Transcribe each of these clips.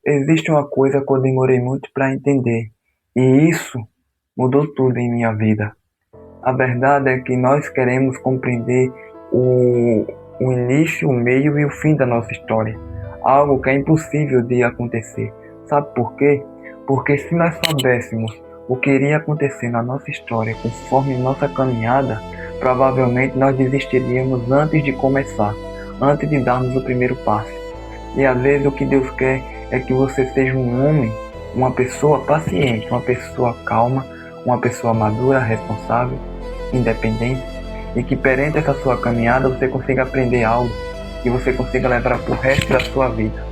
existe uma coisa que eu demorei muito para entender, e isso mudou tudo em minha vida. A verdade é que nós queremos compreender o, o início, o meio e o fim da nossa história. Algo que é impossível de acontecer. Sabe por quê? Porque se nós soubéssemos o que iria acontecer na nossa história conforme nossa caminhada, provavelmente nós desistiríamos antes de começar, antes de darmos o primeiro passo. E às vezes o que Deus quer é que você seja um homem, uma pessoa paciente, uma pessoa calma, uma pessoa madura, responsável, independente, e que perante essa sua caminhada você consiga aprender algo que você consiga levar para o resto da sua vida.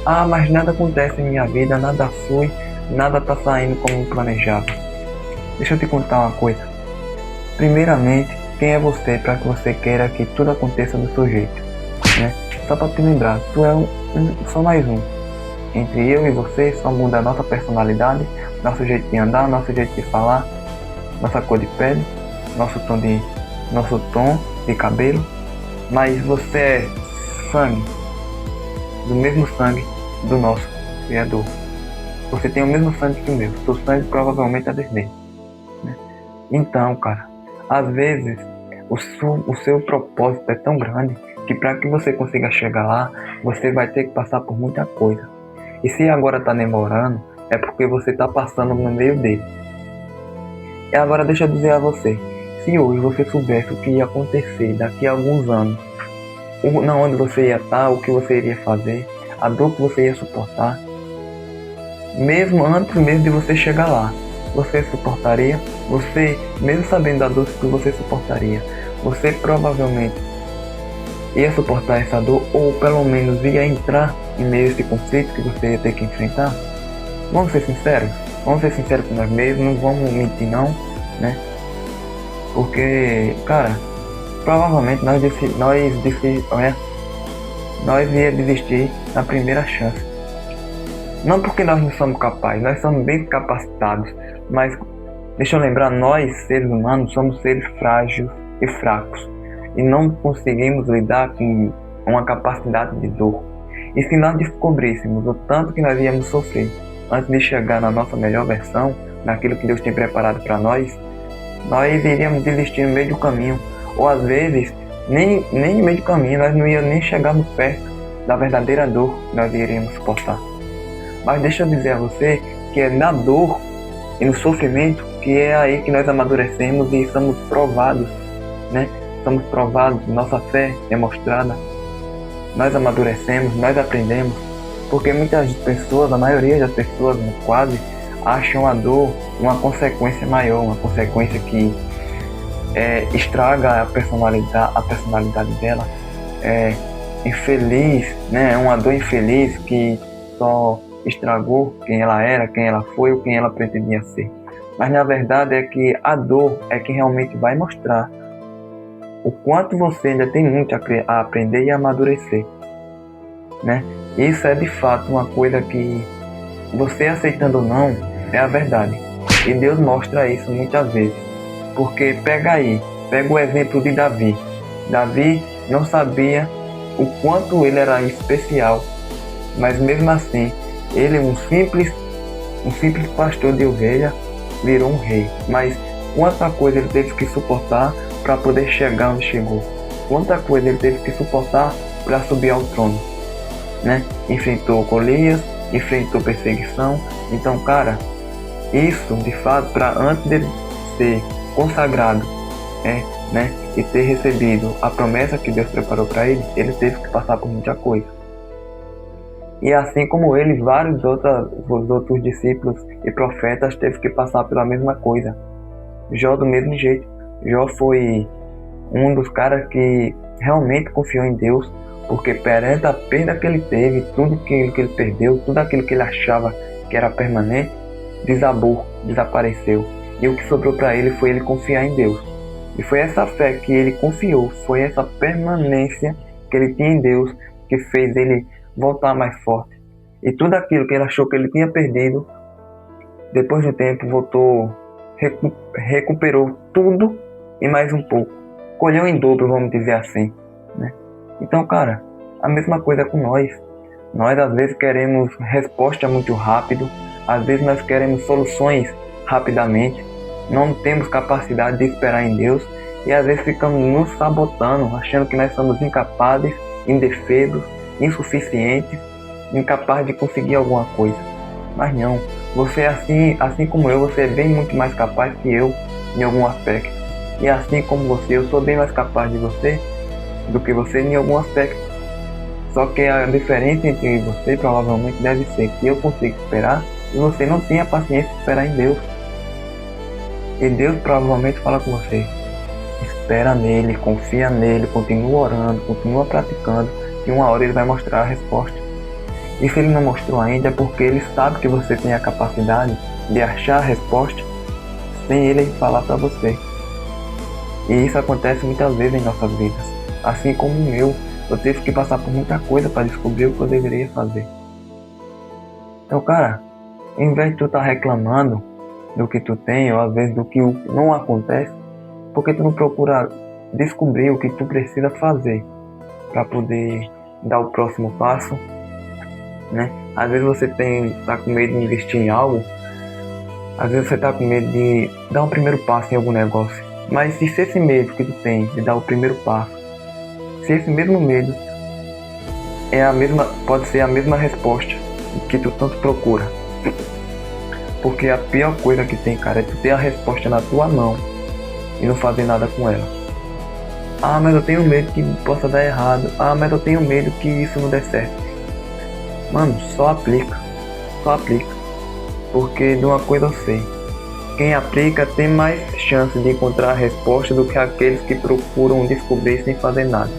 Ah, mas nada acontece em minha vida, nada flui, nada está saindo como planejado. Deixa eu te contar uma coisa. Primeiramente, quem é você para que você queira que tudo aconteça do seu jeito, né? Só para te lembrar, tu é só mais um. Entre eu e você só muda a nossa personalidade, nosso jeito de andar, nosso jeito de falar, nossa cor de pele, nosso tom de cabelo, mas você é sangue, do mesmo sangue do nosso Criador. Você tem o mesmo sangue que o meu, seu sangue provavelmente é vermelho, né? Então, cara, às vezes o seu propósito é tão grande que para que você consiga chegar lá, você vai ter que passar por muita coisa. E se agora está demorando, é porque você está passando no meio dele. E agora deixa eu dizer a você, se hoje você soubesse o que ia acontecer daqui a alguns anos, onde você ia estar, o que você iria fazer, a dor que você ia suportar, mesmo antes mesmo de você chegar lá, você suportaria? Você, mesmo sabendo da dor que você suportaria, você provavelmente ia suportar essa dor, ou pelo menos ia entrar em meio a esse conflito que você ia ter que enfrentar? Vamos ser sinceros? Vamos ser sinceros com nós mesmos, não vamos mentir não, né? Porque, cara, provavelmente nós ia desistir na primeira chance. Não porque nós não somos capazes, nós somos bem capacitados, mas deixa eu lembrar, nós, seres humanos, somos seres frágeis e fracos, e não conseguimos lidar com uma capacidade de dor. E se nós descobríssemos o tanto que nós íamos sofrer antes de chegar na nossa melhor versão, naquilo que Deus tem preparado para nós iríamos desistir no meio do caminho, ou às vezes nem no meio do caminho, nós não íamos nem chegarmos perto da verdadeira dor que nós iríamos suportar. Mas deixa eu dizer a você que é na dor e no sofrimento que é aí que nós amadurecemos e somos provados, né? Somos provados, nossa fé é mostrada, nós amadurecemos, nós aprendemos, porque muitas pessoas, a maioria das pessoas quase, acham a dor uma consequência maior, uma consequência que estraga a personalidade dela, é infeliz, né? É uma dor infeliz que só estragou quem ela era, quem ela foi ou quem ela pretendia ser. Mas na verdade é que a dor é que realmente vai mostrar o quanto você ainda tem muito a aprender e a amadurecer, né? Isso é de fato uma coisa que você aceitando ou não é a verdade. E Deus mostra isso muitas vezes. Porque pega o exemplo de Davi. Davi não sabia o quanto ele era especial, mas mesmo assim, ele, um simples pastor de ovelha, virou um rei. Mas quanta coisa ele teve que suportar para poder chegar onde chegou. Quanta coisa ele teve que suportar para subir ao trono, né? Enfrentou Golias, enfrentou perseguição. Então, cara, isso de fato, para antes dele ser consagrado, né, e ter recebido a promessa que Deus preparou para ele, ele teve que passar por muita coisa. E assim como ele, vários outros discípulos e profetas teve que passar pela mesma coisa. Jó do mesmo jeito. Jó foi um dos caras que realmente confiou em Deus, porque perante a perda que ele teve, tudo que ele perdeu, tudo aquilo que ele achava que era permanente, desabou, desapareceu. E o que sobrou para ele foi ele confiar em Deus. E foi essa fé que ele confiou, foi essa permanência que ele tinha em Deus que fez ele voltar mais forte. E tudo aquilo que ele achou que ele tinha perdido, depois do tempo voltou, recuperou tudo e mais um pouco. Colheu em dobro, vamos dizer assim, né? Então, cara, a mesma coisa com nós. Nós às vezes queremos resposta muito rápido, às vezes nós queremos soluções rapidamente, não temos capacidade de esperar em Deus e às vezes ficamos nos sabotando, achando que nós somos incapazes, indefesos, insuficientes, incapazes de conseguir alguma coisa. Mas não, você assim como você é bem muito mais capaz que eu em algum aspecto. E assim como você, eu sou bem mais capaz de você do que você em algum aspecto. Só que a diferença entre você provavelmente deve ser que eu consigo esperar e você não tem a paciência de esperar em Deus. E Deus provavelmente fala com você: espera nele, confia nele, continua orando, continua praticando, e uma hora ele vai mostrar a resposta. E se ele não mostrou ainda é porque ele sabe que você tem a capacidade de achar a resposta sem ele falar para você. E isso acontece muitas vezes em nossas vidas. Assim como eu tive que passar por muita coisa para descobrir o que eu deveria fazer. Então, cara, em vez de tu estar reclamando do que tu tem, ou às vezes do que não acontece, por que tu não procura descobrir o que tu precisa fazer para poder dar o próximo passo, né? Às vezes você tá com medo de investir em algo, às vezes você tá com medo de dar o primeiro passo em algum negócio. Mas se esse medo que tu tem de dar o primeiro passo, se esse mesmo medo pode ser a mesma resposta que tu tanto procura. Porque a pior coisa que tem, cara, é tu ter a resposta na tua mão e não fazer nada com ela. Ah, mas eu tenho medo que possa dar errado. Ah, mas eu tenho medo que isso não dê certo. Mano, só aplica. Só aplica. Porque de uma coisa eu sei. Quem aplica tem mais chance de encontrar a resposta do que aqueles que procuram descobrir sem fazer nada.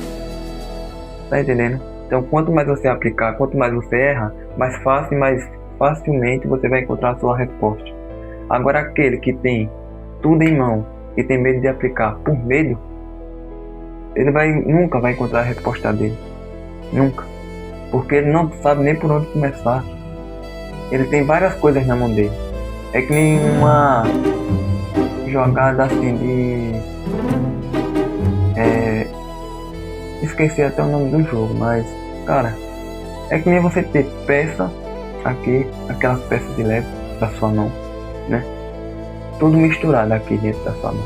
Tá entendendo? Então, quanto mais você aplicar, quanto mais você erra, mais fácil e mais facilmente você vai encontrar a sua resposta. Agora, aquele que tem tudo em mão e tem medo de aplicar por medo, ele nunca vai encontrar a resposta dele. Nunca. Porque ele não sabe nem por onde começar. Ele tem várias coisas na mão dele. É que nem uma jogada assim de... esqueci até o nome do jogo, mas, cara, é que nem você ter peça aqui, aquelas peças de Lego da sua mão, né? Tudo misturado aqui dentro da sua mão.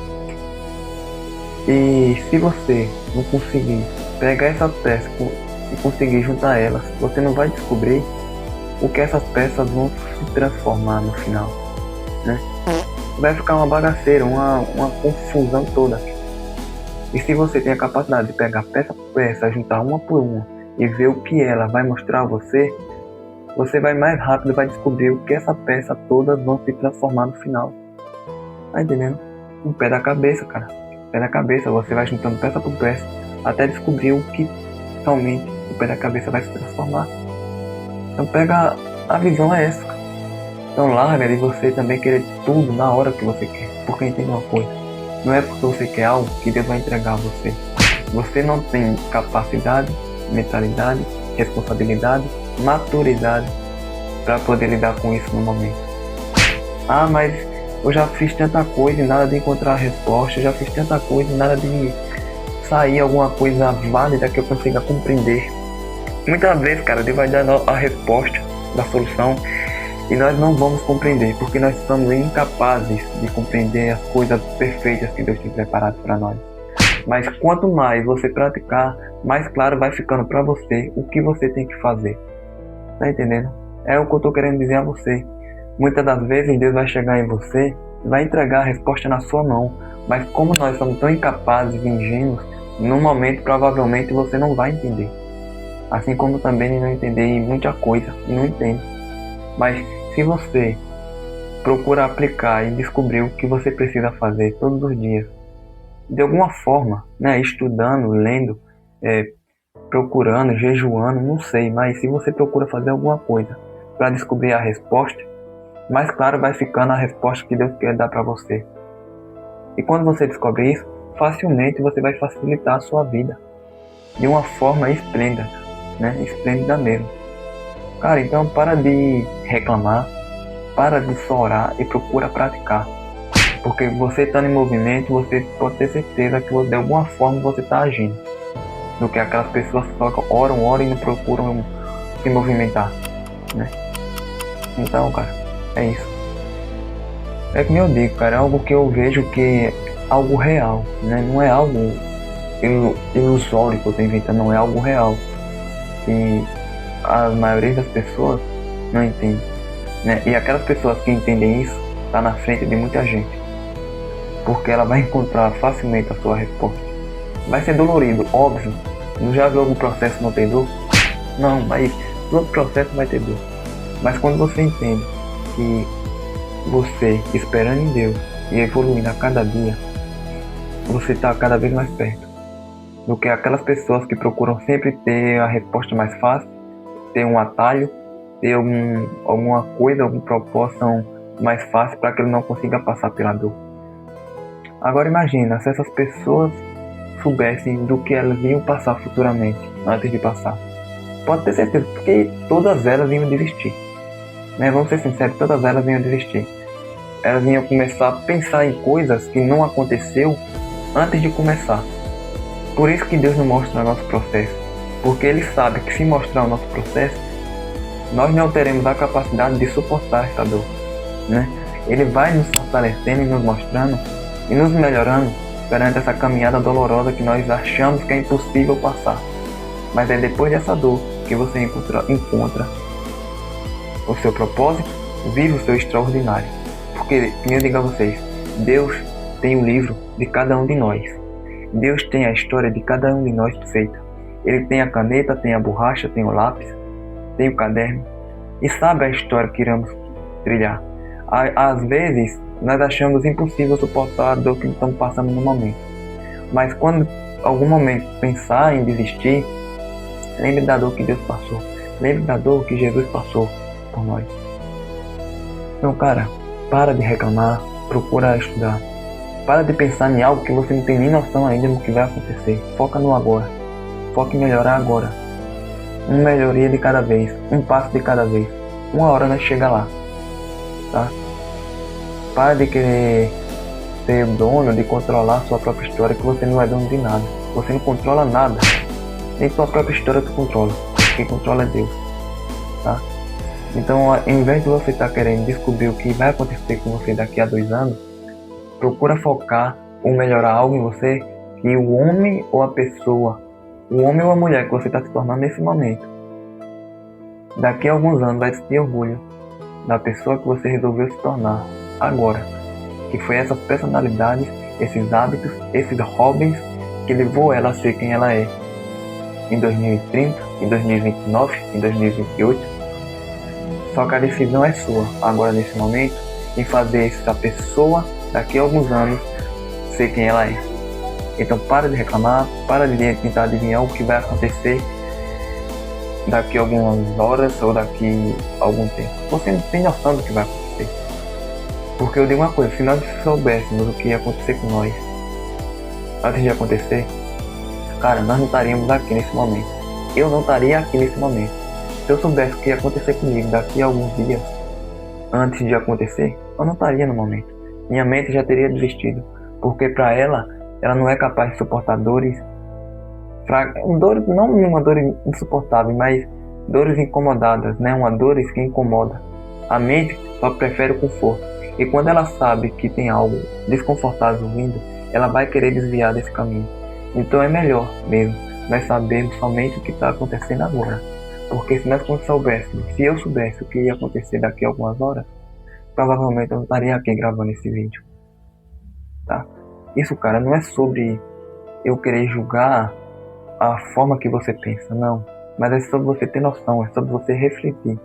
E se você não conseguir pegar essas peças e conseguir juntar elas, você não vai descobrir o que essas peças vão se transformar no final, né? Vai ficar uma bagaceira, uma confusão toda. E se você tem a capacidade de pegar peça por peça, juntar uma por uma e ver o que ela vai mostrar a você, você vai mais rápido, vai descobrir o que essa peça todas vão se transformar no final. Tá entendendo? Um pé da cabeça, cara. Pé da cabeça, você vai juntando peça por peça até descobrir o que realmente o pé da cabeça vai se transformar. Então pega, a visão é essa, cara. Então larga de você também querer tudo na hora que você quer. Porque entende uma coisa, não é porque você quer algo que Deus vai entregar a você. Você não tem capacidade, mentalidade, responsabilidade, maturidade para poder lidar com isso no momento. Ah, mas eu já fiz tanta coisa e nada de encontrar a resposta, eu já fiz tanta coisa e nada de sair alguma coisa válida que eu consiga compreender. Muitas vezes, cara, Deus vai dar a resposta da solução e nós não vamos compreender, porque nós somos incapazes de compreender as coisas perfeitas que Deus tem preparado para nós. Mas quanto mais você praticar, mais claro vai ficando para você o que você tem que fazer. Tá entendendo? É o que eu tô querendo dizer a você. Muitas das vezes Deus vai chegar em você, vai entregar a resposta na sua mão, mas como nós somos tão incapazes e ingênuos, no momento provavelmente você não vai entender. Assim como também não entender em muita coisa, e não entende. Mas se você procura aplicar e descobrir o que você precisa fazer todos os dias, de alguma forma, né, estudando, lendo, procurando, jejuando, não sei, mas se você procura fazer alguma coisa para descobrir a resposta, mais claro vai ficando a resposta que Deus quer dar para você. E quando você descobre isso, facilmente você vai facilitar a sua vida de uma forma esplêndida, né? Esplêndida mesmo. Cara, então para de reclamar, para de só orar e procura praticar. Porque você estando em movimento, você pode ter certeza que de alguma forma você está agindo. Do que aquelas pessoas que só oram e não procuram se movimentar, né? Então, cara, é isso. É que eu digo, cara, é algo que eu vejo que é algo real, né? Não é algo ilusório que eu tô inventando, não é algo real. E a maioria das pessoas não entende, né? E aquelas pessoas que entendem isso, tá na frente de muita gente, porque ela vai encontrar facilmente a sua resposta. Vai ser dolorido, óbvio. Não já viu algum processo não ter dor? Não, mas todo processo vai ter dor. Mas quando você entende que você, esperando em Deus e evoluindo a cada dia, você está cada vez mais perto do que aquelas pessoas que procuram sempre ter a resposta mais fácil, ter um atalho, ter alguma coisa, alguma proporção mais fácil para que ele não consiga passar pela dor. Agora imagina se essas pessoas soubessem do que elas iam passar futuramente, antes de passar. Pode ter certeza, porque todas elas iam desistir. Né? Vamos ser sinceros, todas elas iam desistir. Elas iam começar a pensar em coisas que não aconteceu antes de começar. Por isso que Deus não mostra o nosso processo. Porque Ele sabe que se mostrar o nosso processo, nós não teremos a capacidade de suportar essa dor. Né? Ele vai nos fortalecendo e nos mostrando e nos melhorando perante essa caminhada dolorosa que nós achamos que é impossível passar. Mas é depois dessa dor que você encontra o seu propósito, vive o seu extraordinário. Porque, como eu digo a vocês, Deus tem o livro de cada um de nós. Deus tem a história de cada um de nós feita. Ele tem a caneta, tem a borracha, tem o lápis, tem o caderno e sabe a história que iremos trilhar. Às vezes, nós achamos impossível suportar a dor que estamos passando no momento. Mas quando algum momento pensar em desistir, lembre da dor que Deus passou. Lembre da dor que Jesus passou por nós. Então, cara, para de reclamar, procura estudar. Para de pensar em algo que você não tem nem noção ainda do que vai acontecer. Foca no agora. Foca em melhorar agora. Uma melhoria de cada vez, um passo de cada vez. Uma hora nós chega lá, tá? Para de querer ser dono, de controlar sua própria história, que você não é dono de nada. Você não controla nada. Nem sua própria história tu controla. Quem controla é Deus, tá? Então, em vez de você estar querendo descobrir o que vai acontecer com você daqui a 2 anos, procura focar ou melhorar algo em você que o homem ou a pessoa, o homem ou a mulher que você está se tornando nesse momento, daqui a alguns anos vai ter orgulho da pessoa que você resolveu se tornar agora. Que foi essas personalidades, esses hábitos, esses hobbies que levou ela a ser quem ela é. Em 2030, em 2029, em 2028. Só que a decisão é sua, agora nesse momento, em fazer essa pessoa, daqui a alguns anos, ser quem ela é. Então para de reclamar, para de tentar adivinhar o que vai acontecer daqui a algumas horas ou daqui a algum tempo. Você não tem noção do que vai acontecer. Porque eu digo uma coisa, se nós soubéssemos o que ia acontecer com nós antes de acontecer, cara, nós não estaríamos aqui nesse momento. Eu não estaria aqui nesse momento. Se eu soubesse o que ia acontecer comigo daqui a alguns dias antes de acontecer, eu não estaria no momento. Minha mente já teria desistido. Porque para ela não é capaz de suportar dores, não uma dor insuportável, mas dores incomodadas, né? Uma dores que incomoda. A mente só prefere o conforto. E quando ela sabe que tem algo desconfortável vindo, ela vai querer desviar desse caminho. Então é melhor mesmo nós sabermos somente o que está acontecendo agora. Porque se nós soubéssemos, se eu soubesse o que ia acontecer daqui a algumas horas, provavelmente eu não estaria aqui gravando esse vídeo. Tá? Isso, cara, não é sobre eu querer julgar a forma que você pensa, não. Mas é sobre você ter noção, é sobre você refletir.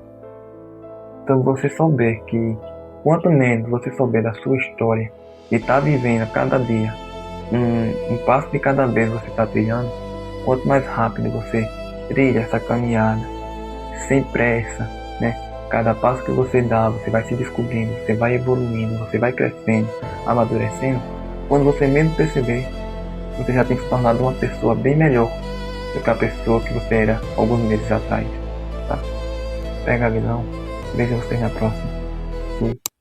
Sobre você souber que quanto menos você souber da sua história e tá vivendo a cada dia, um passo de cada vez você está trilhando, quanto mais rápido você trilha essa caminhada, sem pressa, né? Cada passo que você dá, você vai se descobrindo, você vai evoluindo, você vai crescendo, amadurecendo. Quando você mesmo perceber, você já tem se tornado uma pessoa bem melhor do que a pessoa que você era alguns meses atrás, tá? Pega a visão, vejo vocês na próxima. Fui.